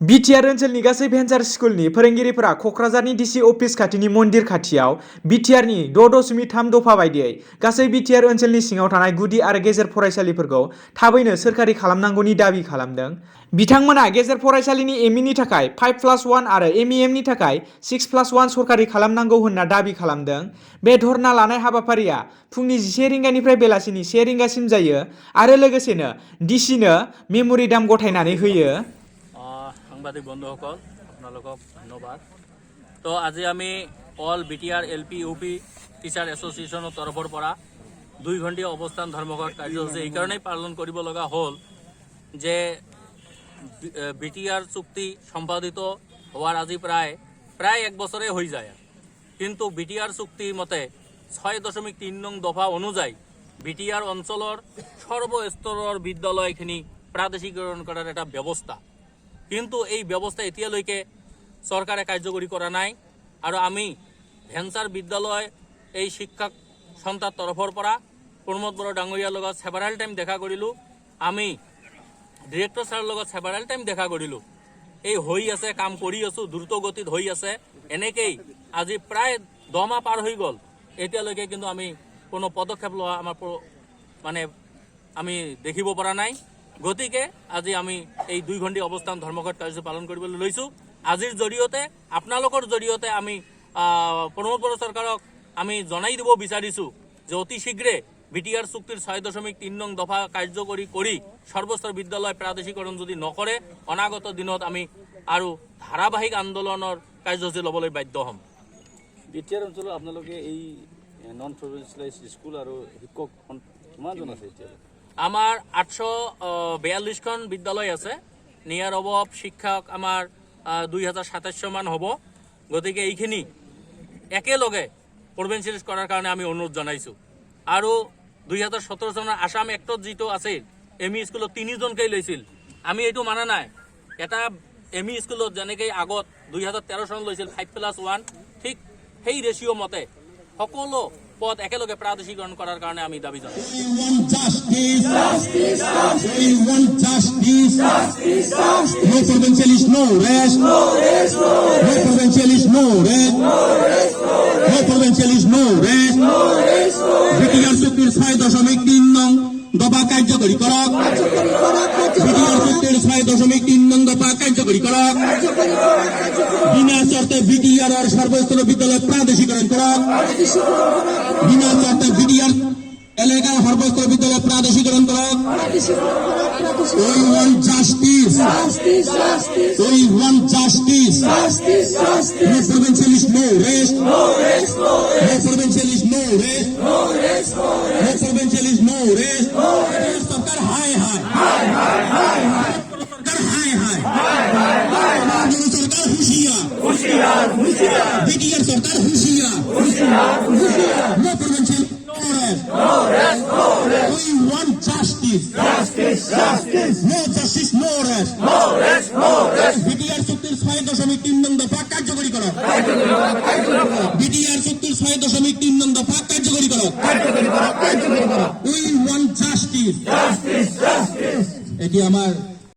BTR ओनसोलनि गासै भेन्सार स्कुलनि फोरोंगिरिफोरा क'क्राझारनि डिसि अफिस खाथिनि मन्दिर खाथियाव बिटिआरनि 6.3 दफा बायदियै गासै बिटिआर ओनसोलनि सिङाव थानाय गुदि आरो गेजेर फरायसालिफोरखौ थाबैनो सोरखारि खालामनांगौनि दाबि खालामदों। बिथांमोना गेजेर फरायसालिनि एमइनि थाखाय 5+1 आरो एमइएमनि थाखाय 6+1 सरखारि खालामनांगौ होनना दाबि खालामदों। बे धर्ना लानाय हाबाफारिया फुंनि 11 रिंगानिफ्राय बेलासिनि 1 रिंगासिम जायो आरो लोगोसेनो डिसिनो मेम'रेन्डाम गथायनानै होयो। সাংবাদিক বন্ধুসকল আপোনালোকক ধন্যবাদ। তো আজি আমি all BTR LP UP teacher এসোসিয়েশনের তৰফৰ পৰা 2 ঘণ্টীয়া অৱস্থান ধৰ্মঘট কাৰ্যসূচী এই কাৰণেই পালন কৰিব লগা হ'ল যে বিটিআর চুক্তি সম্পাদিত হওয়ার আজি প্রায় 1 বছরে হৈ যায়, কিন্তু বিটিআর চুক্তি মতে 6.3 নং দফা অনুযায়ী বিটিআর অঞ্চলৰ সৰ্বস্তৰৰ বিদ্যালয়খিনি প্ৰাদেশিকৰণ কৰাৰ এটা ব্যৱস্থা, কিন্তু এই ব্যৱস্থা এতিয়ালৈকে চৰকাৰে কাৰ্যকৰী কৰা নাই। আৰু আমি ভেঞ্চাৰ বিদ্যালয় এই শিক্ষক সন্থাৰ তৰফৰ পৰা প্ৰমোদ বড়ো ডাঙৰীয়াৰ লগত সেভাৰেল টাইম দেখা কৰিলোঁ, আমি ডিৰেক্টৰ ছাৰৰ লগত সেভাৰেল টাইম দেখা কৰিলোঁ। এই হৈ আছে, কাম কৰি আছোঁ, দ্ৰুত গতিত হৈ আছে। এনেকেই আজি প্ৰায় 10 মাহ পাৰ হৈ গ'ল, এতিয়ালৈকে কিন্তু আমি কোনো পদক্ষেপ লোৱা আমাৰ মানে আমি দেখিব পৰা নাই। গতিকে আজি আমি এই 2 ঘণ্টীয়া অৱস্থান ধৰ্মঘট কাৰ্যসূচী পালন কৰিবলৈ লৈছোঁ। আজিৰ জৰিয়তে আপোনালোকৰ জৰিয়তে আমি প্ৰমোদ বড়ো চৰকাৰক আমি জনাই দিব বিচাৰিছোঁ যে অতি শীঘ্ৰে বিটিআৰ চুক্তিৰ 6.3 নং দফা কাৰ্যকৰী কৰি সৰ্বস্তৰ বিদ্যালয় প্ৰাদেশিকৰণ যদি নকৰে অনাগত দিনত আমি আৰু ধাৰাবাহিক আন্দোলনৰ কাৰ্যসূচী ল'বলৈ বাধ্য হ'ম। বিটিআৰ অঞ্চলত আপোনালোকে এই নন প্ৰভিঞ্চিয়েলাইজ স্কুল আৰু শিক্ষক কিমানজন আছে এতিয়া? আমাৰ 842খন বিদ্যালয় আছে। নিয়াৰ অভাৱ শিক্ষক আমাৰ 2700 মান হ'ব। গতিকে এইখিনি একেলগে প্ৰভিঞ্চিয়েলাইজ কৰাৰ কাৰণে আমি অনুৰোধ জনাইছোঁ। আৰু 2017 চনৰ আসাম এক্টত যিটো আছিল এমই স্কুলত 3জনকেই লৈছিল, আমি এইটো মানা নাই। এটা এমই স্কুলত যেনেকৈ আগত 2013 চনত লৈছিল 5+1, ঠিক সেই ৰেচিঅ' মতে সকলো পদ একেলগে প্ৰাদেশিকৰণ কৰাৰ কাৰণে আমি দাবী জনাইছোঁ। বিটিআর চুক্তির 6.3 নং দফা কার্যকরী করক। বিটিআর চুক্তির 6.3 নং দফা কার্যকরী করক। বিনা শর্তে বিটিআর সর্বস্তর বিদ্যালয় প্রাদেশিকরণ করক। বিনা শর্তে বিটিআর এলাকার সর্বস্তর বিদ্যালয় প্রাদেশিকরণ করক। We want justice. We want justice. No provincialist, no rest. No provincialist, no rest. No provincialist, no rest. सरकार हाय हाय सरकार हाय हाय सरकार होशियार बिटिआर सरकार होशियार no provincialist, no rest. We want justice. No justice, no rest. BTR চুক্তির 6.3 নং দফা কার্যকরী করো। বিটিআর চুক্তির 6.3 নং দফা কার্যকরী করো। We want justice. এটি আমার